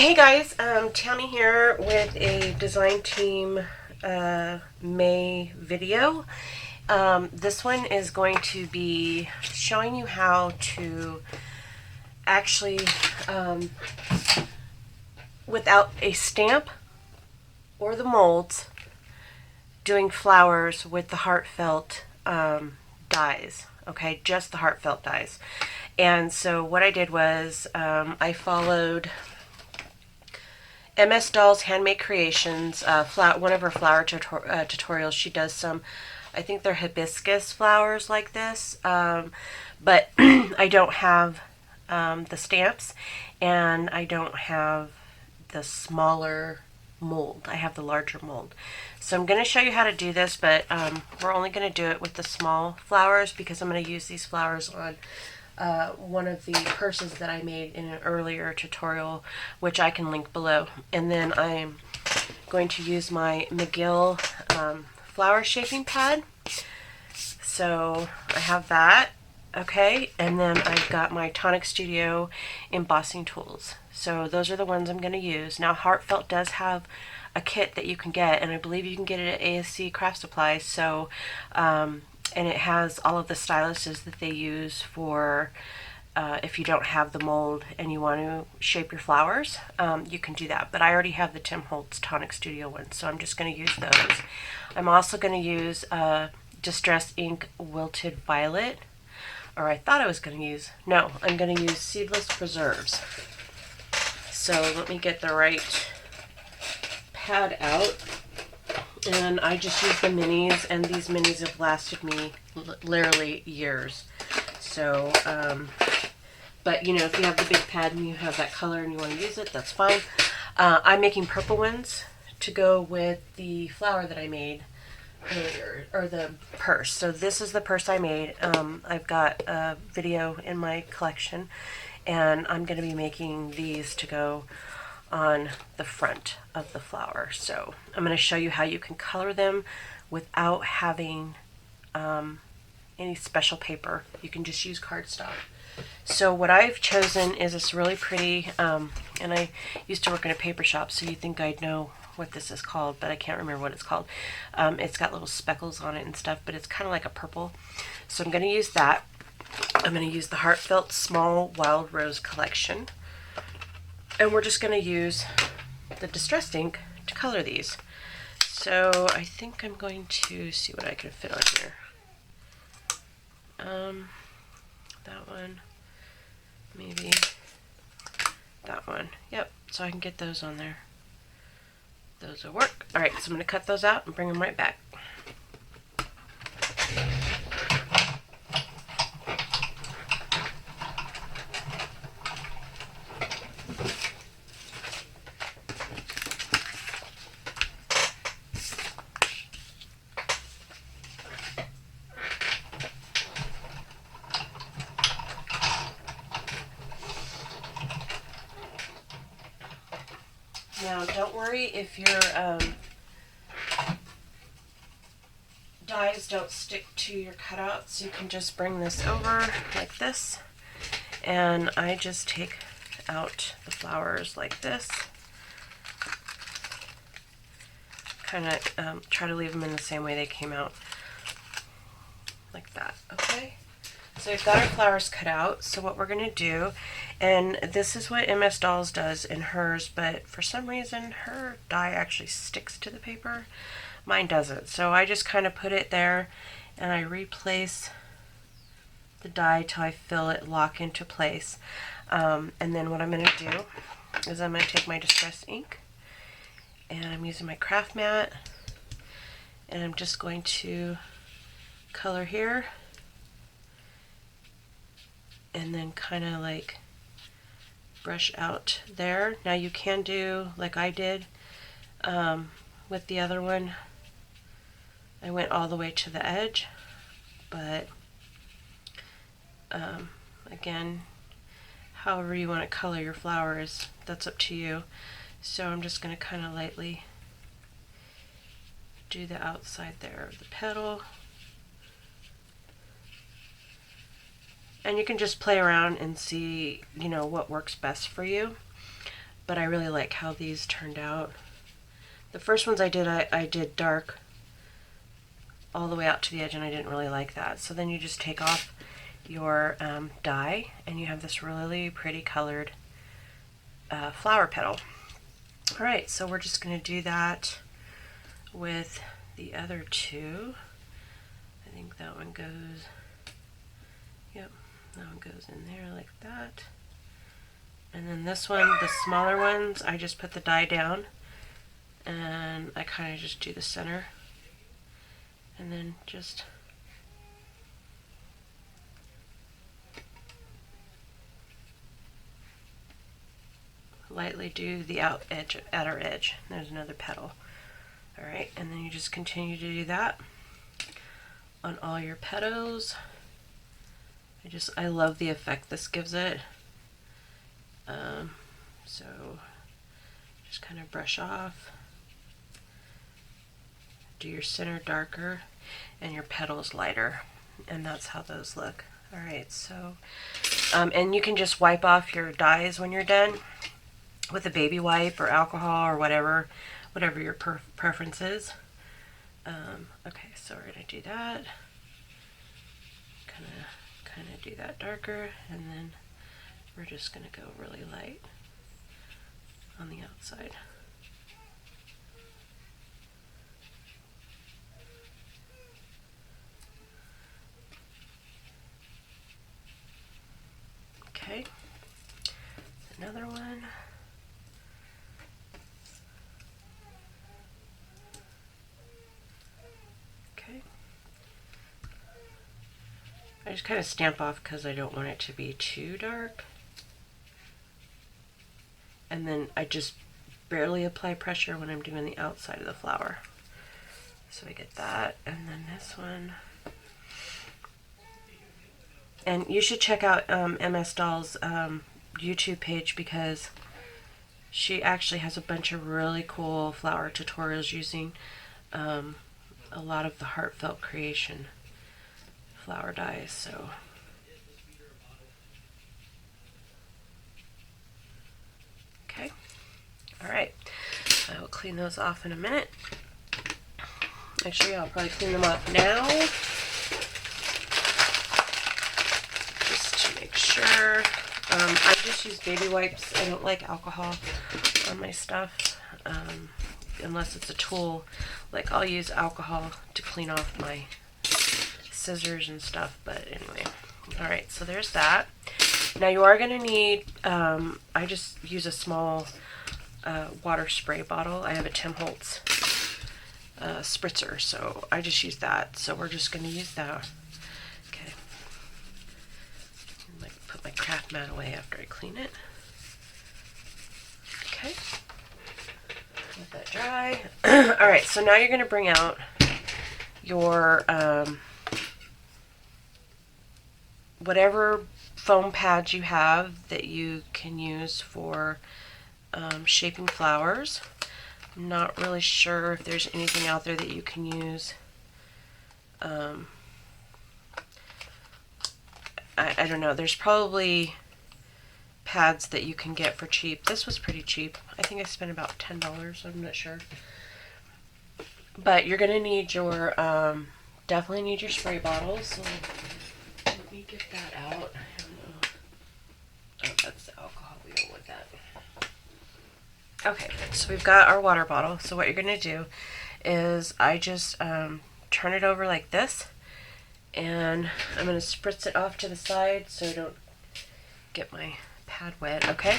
Hey guys, Tammy here with a design team May video. This one is going to be showing you how to actually, without a stamp or the molds, doing flowers with the Heartfelt dies. Okay, just the Heartfelt dies. And so what I did was I followed Msdoll's Handmade Creations, one of her flower tutorials. She does some, I think they're hibiscus flowers like this, but I don't have the stamps, and I don't have the smaller mold. I have the larger mold. So I'm going to show you how to do this, but we're only going to do it with the small flowers because I'm going to use these flowers on one of the purses that I made in an earlier tutorial, which I can link below. And then I'm going to use my Msdoll flower shaping pad. So I have that. Okay, and then I've got my Tonic Studio embossing tools. So those are the ones I'm going to use. Now Heartfelt does have a kit that you can get, and I believe you can get it at ASC craft supplies. So and it has all of the styluses that they use for if you don't have the mold and you want to shape your flowers, you can do that. But I already have the Tim Holtz Tonic Studio one, so I'm just going to use those. I'm also going to use Distress Ink Wilted Violet, or I thought I was going to use, no, I'm going to use Seedless Preserves. So let me get the right pad out. And I just use the minis, and these minis have lasted me literally years. So, but you know, if you have the big pad and you have that color and you want to use it, that's fine. I'm making purple ones to go with the flower that I made earlier, or the purse. So this is the purse I made. I've got a video in my collection, and I'm going to be making these to go on the front of the flower. So I'm going to show you how you can color them without having any special paper. You can just use cardstock. So what I've chosen is this really pretty, and I used to work in a paper shop, so you'd think I'd know what this is called, but I can't remember what it's called. It's got little speckles on it and stuff, but it's kind of like a purple. So I'm going to use that. I'm going to use the Heartfelt Small Wild Rose Collection. And we're just going to use the Distress ink to color these. So I think I'm going to see what I can fit on here. That one, maybe that one. Yep, so I can get those on there. Those will work. Alright, so I'm going to cut those out and bring them right back. Now, don't worry if your dies don't stick to your cutouts. You can just bring this over like this, and I just take out the flowers like this. Kind of try to leave them in the same way they came out, like that. Okay? So we've got our flowers cut out. So what we're going to do, and this is what Msdoll's does in hers, but for some reason her die actually sticks to the paper. Mine doesn't. So I just kind of put it there, and I replace the die till I feel it lock into place. And then what I'm going to do is I'm going to take my Distress ink, and I'm using my craft mat, and I'm just going to color here, and then kind of like brush out there. Now you can do like I did with the other one. I went all the way to the edge, but again, however you want to color your flowers, that's up to you. So I'm just going to kind of lightly do the outside there of the petal. And you can just play around and see, you know, what works best for you. but I really like how these turned out. The first ones I did dark all the way out to the edge, and I didn't really like that. So then you just take off your dye, and you have this really pretty colored flower petal. Alright, so we're just going to do that with the other two. I think that one goes, yep, that one goes in there like that. And then this one, the smaller ones, I just put the dye down, and I kind of just do the center, and then just lightly do the outer edge. There's another petal. Alright, and then you just continue to do that on all your petals. I love the effect this gives it. So just kind of brush off, do your center darker and your petals lighter, and that's how those look. Alright, so and you can just wipe off your dyes when you're done with a baby wipe or alcohol or whatever your preference is. Okay, so we're going to do that, kind of do that darker, and then we're just going to go really light on the outside. Okay, another one. Okay. I just kind of stamp off because I don't want it to be too dark. And then I just barely apply pressure when I'm doing the outside of the flower. So I get that, and then this one. And you should check out Msdoll's YouTube page, because she actually has a bunch of really cool flower tutorials using a lot of the Heartfelt Creation flower dyes. So okay, all right, I will clean those off in a minute. Actually, I'll probably clean them off now, just to make sure. I just use baby wipes. I don't like alcohol on my stuff, unless it's a tool. Like, I'll use alcohol to clean off my scissors and stuff, but anyway. Alright, so there's that. Now you are going to need, I just use a small water spray bottle. I have a Tim Holtz spritzer, so I just use that. So we're just going to use that. Okay. Put my craft mat away after I clean it. Okay. Let that dry. Alright, so now you're going to bring out your whatever foam pads you have that you can use for shaping flowers. I'm not really sure if there's anything out there that you can use. I don't know. There's probably pads that you can get for cheap. This was pretty cheap. I think I spent about $10. I'm not sure. But you're going to need your, definitely need your spray bottles. So let me get that out. I don't know. Oh, that's the alcohol. We don't want that. Okay, so we've got our water bottle. So what you're going to do is I just turn it over like this. And I'm going to spritz it off to the side so I don't get my pad wet, okay?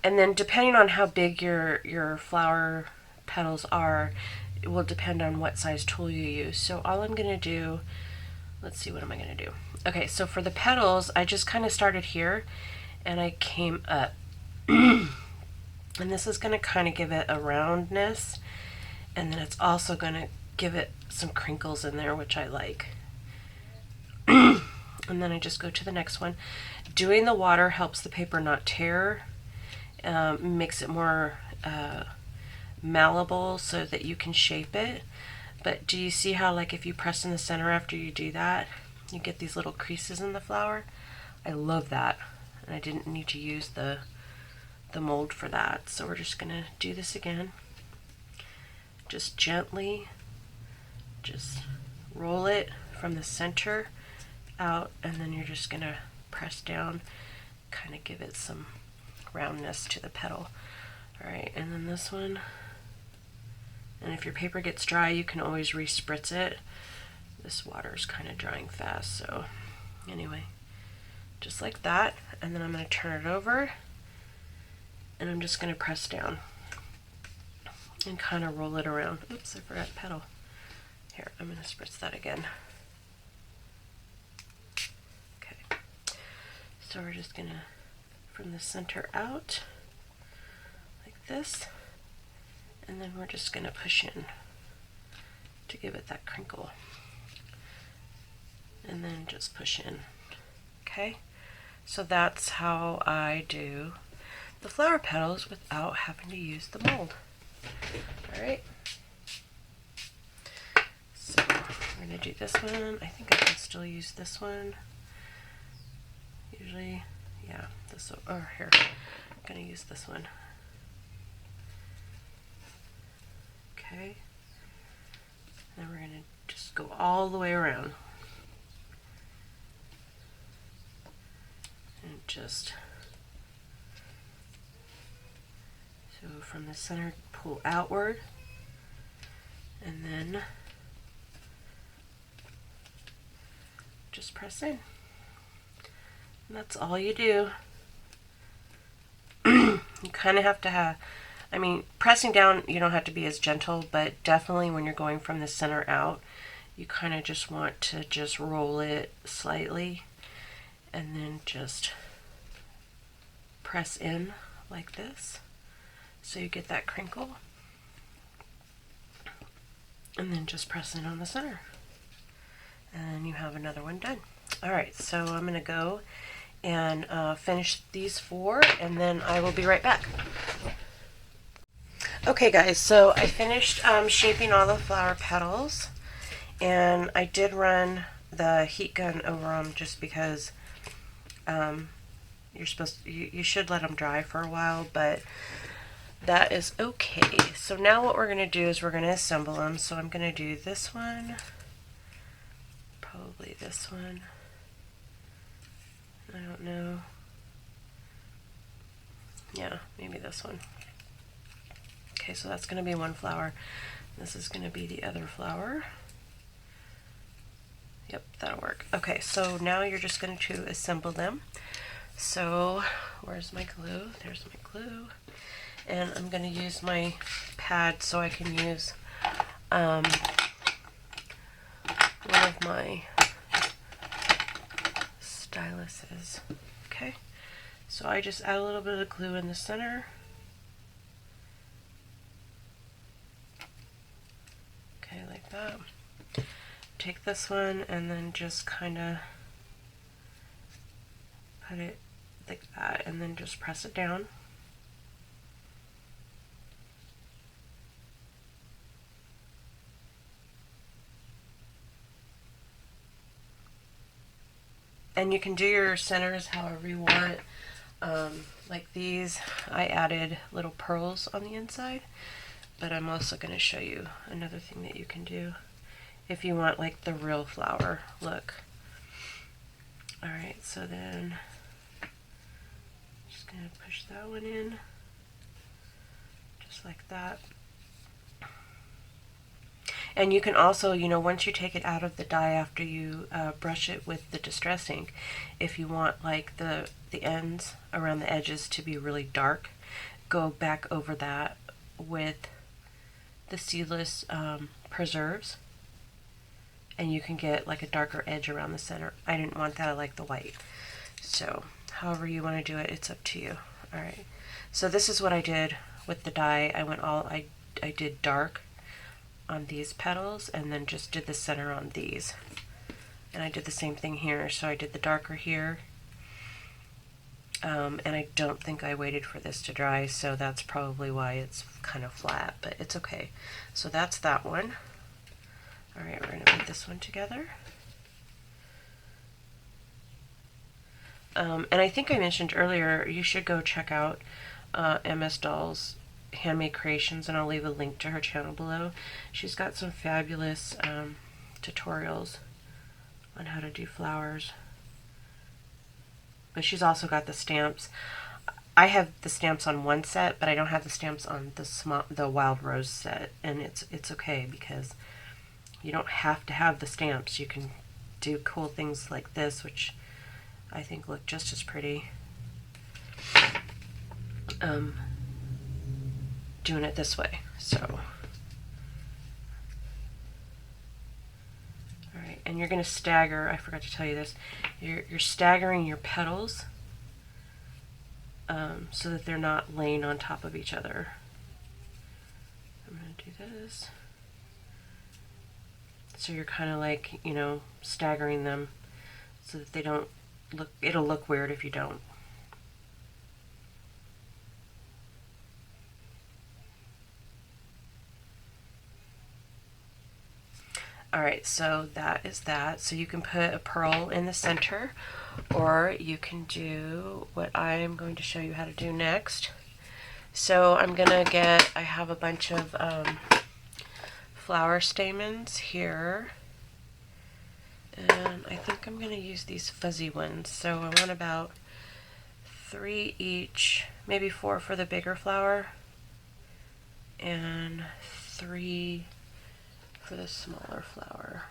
And then depending on how big your flower petals are, it will depend on what size tool you use. So all I'm going to do, let's see, what am I going to do? Okay, so for the petals, I just kind of started here and I came up. And this is going to kind of give it a roundness, and then it's also going to give it some crinkles in there, which I like. And then I just go to the next one. Doing the water helps the paper not tear, makes it more malleable so that you can shape it. But do you see how, like, if you press in the center after you do that, you get these little creases in the flower? I love that. And I didn't need to use the the mold for that. So we're just going to do this again. Just gently, just roll it from the center out, and then you're just going to press down, kind of give it some roundness to the petal. Alright, and then this one, and if your paper gets dry, you can always re-spritz it. This water is kind of drying fast, so anyway, just like that. And then I'm going to turn it over, and I'm just going to press down and kind of roll it around. Oops, I forgot petal. Here, I'm going to spritz that again. Okay, so we're just going to, from the center out, like this, and then we're just going to push in to give it that crinkle. And then just push in. Okay, so that's how I do the flower petals without having to use the mold. Alright, so we're going to do this one. I think I can still use this one. Usually, yeah, this one, or here, I'm going to use this one. Okay, then we're going to just go all the way around. And just, so from the center, pull outward, and then just press in. And that's all you do. You kind of have to have, I mean, pressing down, you don't have to be as gentle, but definitely when you're going from the center out, you kind of just want to just roll it slightly, and then just press in like this so you get that crinkle, and then just press in on the center, and you have another one done. Alright, so I'm going to go and finish these 4, and then I will be right back. Okay guys, so I finished shaping all the flower petals, and I did run the heat gun over them just because you should let them dry for a while, but that is okay. So now what we're going to do is we're going to assemble them. So I'm going to do this one, probably this one, I don't know, yeah, maybe this one. Okay, so that's going to be one flower. This is going to be the other flower. Yep, that'll work. Okay, so now you're just going to assemble them. So where's my glue? There's my glue. And I'm going to use my pad so I can use one of my styluses. Okay, so I just add a little bit of glue in the center. Okay, like that. Take this one and then just kind of put it like that, and then just press it down. And you can do your centers however you want. Like these, I added little pearls on the inside, but I'm also going to show you another thing that you can do if you want like the real flower look. Alright, so then just going to push that one in, just like that. And you can also, you know, once you take it out of the die after you brush it with the Distress ink, if you want like the ends around the edges to be really dark, go back over that with the seedless preserves, and you can get like a darker edge around the center. I didn't want that, I like the white. So however you want to do it, it's up to you. Alright, so this is what I did with the die. I did dark on these petals, and then just did the center on these. And I did the same thing here, so I did the darker here. And I don't think I waited for this to dry, so that's probably why it's kind of flat, but it's okay. So that's that one. Alright, we're going to put this one together. And I think I mentioned earlier, you should go check out Msdoll's Handmade Creations, and I'll leave a link to her channel below. She's got some fabulous tutorials on how to do flowers. But she's also got the stamps. I have the stamps on one set, but I don't have the stamps on the Wild Rose set, and it's okay because you don't have to have the stamps. You can do cool things like this, which I think look just as pretty. Doing it this way. So, all right, and you're going to stagger. I forgot to tell you this. You're staggering your petals so that they're not laying on top of each other. I'm going to do this. So you're kind of like, you know, staggering them so that they don't look. It'll look weird if you don't. Alright, so that is that. So you can put a pearl in the center, or you can do what I'm going to show you how to do next. So I'm gonna I have a bunch of flower stamens here, and I think I'm gonna use these fuzzy ones. So I want about 3 each, maybe 4 for the bigger flower, and 3 for the smaller flower.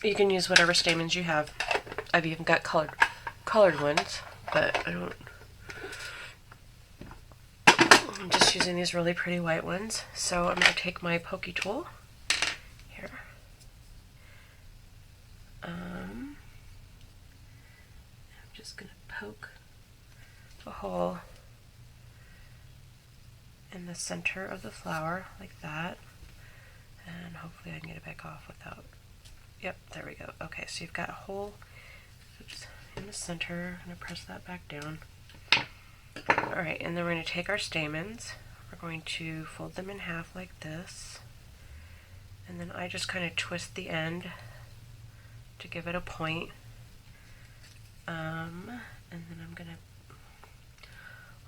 You can use whatever stamens you have. I've even got colored ones, but I'm just using these really pretty white ones. So I'm going to take my pokey tool here. I'm just going to poke a hole in the center of the flower like that, and hopefully I can get it back off without, yep, there we go. Okay, so you've got a hole in the center. I'm going to press that back down. Alright, and then we're going to take our stamens, we're going to fold them in half like this, and then I just kind of twist the end to give it a point, and then I'm going to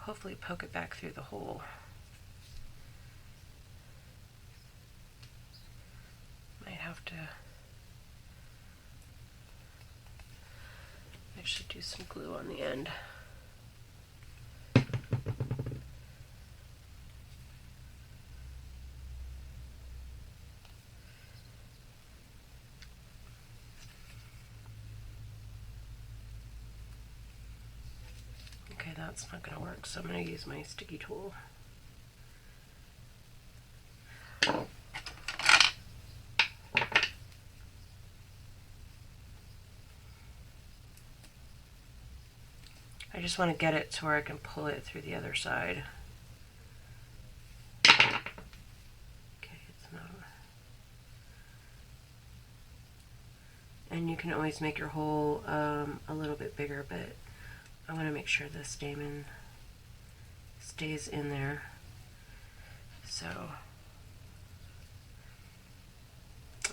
hopefully poke it back through the hole. Might have to actually do some glue on the end. Okay, that's not going to work, so I'm going to use my sticky tool. I just want to get it to where I can pull it through the other side. Okay, it's not. And you can always make your hole a little bit bigger, but I want to make sure the stamen stays in there. So,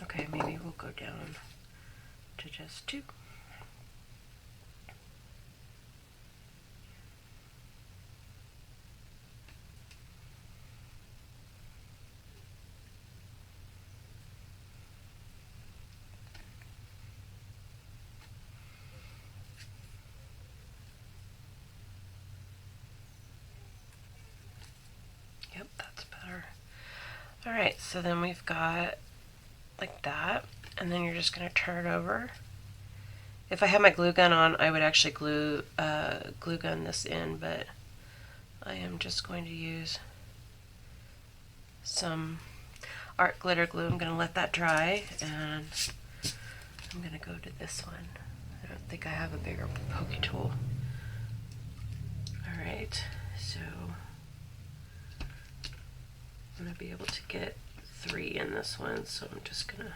okay, maybe we'll go down to just 2. Yep, that's better. Alright, so then we've got like that, and then you're just going to turn it over. If I had my glue gun on, I would actually glue gun this in, but I am just going to use some art glitter glue. I'm going to let that dry, and I'm going to go to this one. I don't think I have a bigger pokey tool. Alright, so I'm going to be able to get 3 in this one, so I'm just going to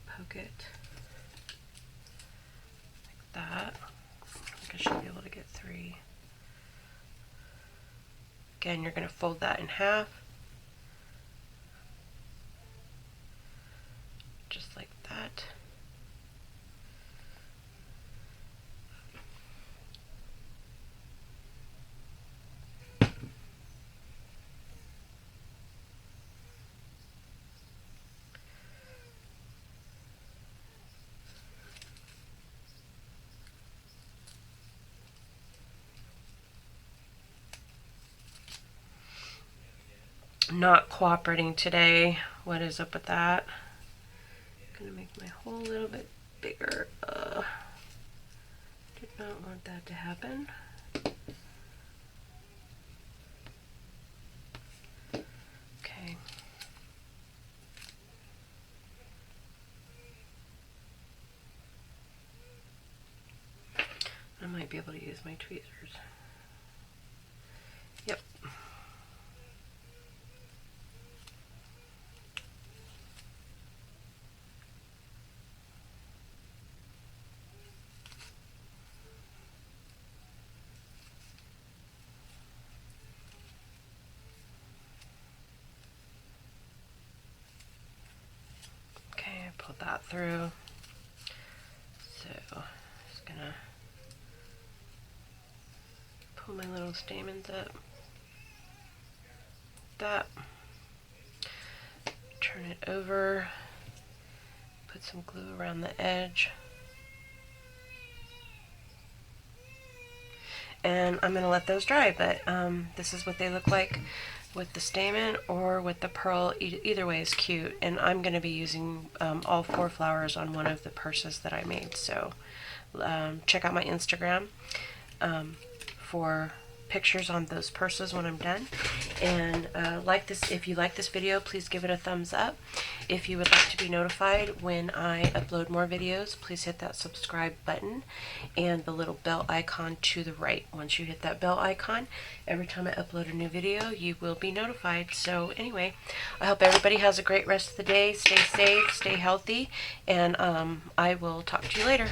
poke it like that. I think I should be able to get 3. Again, you're going to fold that in half, just like that. not cooperating today. What is up with that? I'm gonna make my hole a little bit bigger. Did not want that to happen. Okay. I might be able to use my tweezers. Yep. Okay, I pulled that through. So, just gonna pull my little stamens up. That. Turn it over. Put some glue around the edge. And I'm going to let those dry, but this is what they look like with the stamen or with the pearl. Either way is cute, and I'm going to be using all 4 flowers on one of the purses that I made. So check out my Instagram for pictures on those purses when I'm done. And like this, if you like this video, please give it a thumbs up. If you would like to be notified when I upload more videos, please hit that subscribe button and the little bell icon to the right. Once you hit that bell icon, every time I upload a new video, you will be notified. So anyway, I hope everybody has a great rest of the day. Stay safe, stay healthy, and I will talk to you later.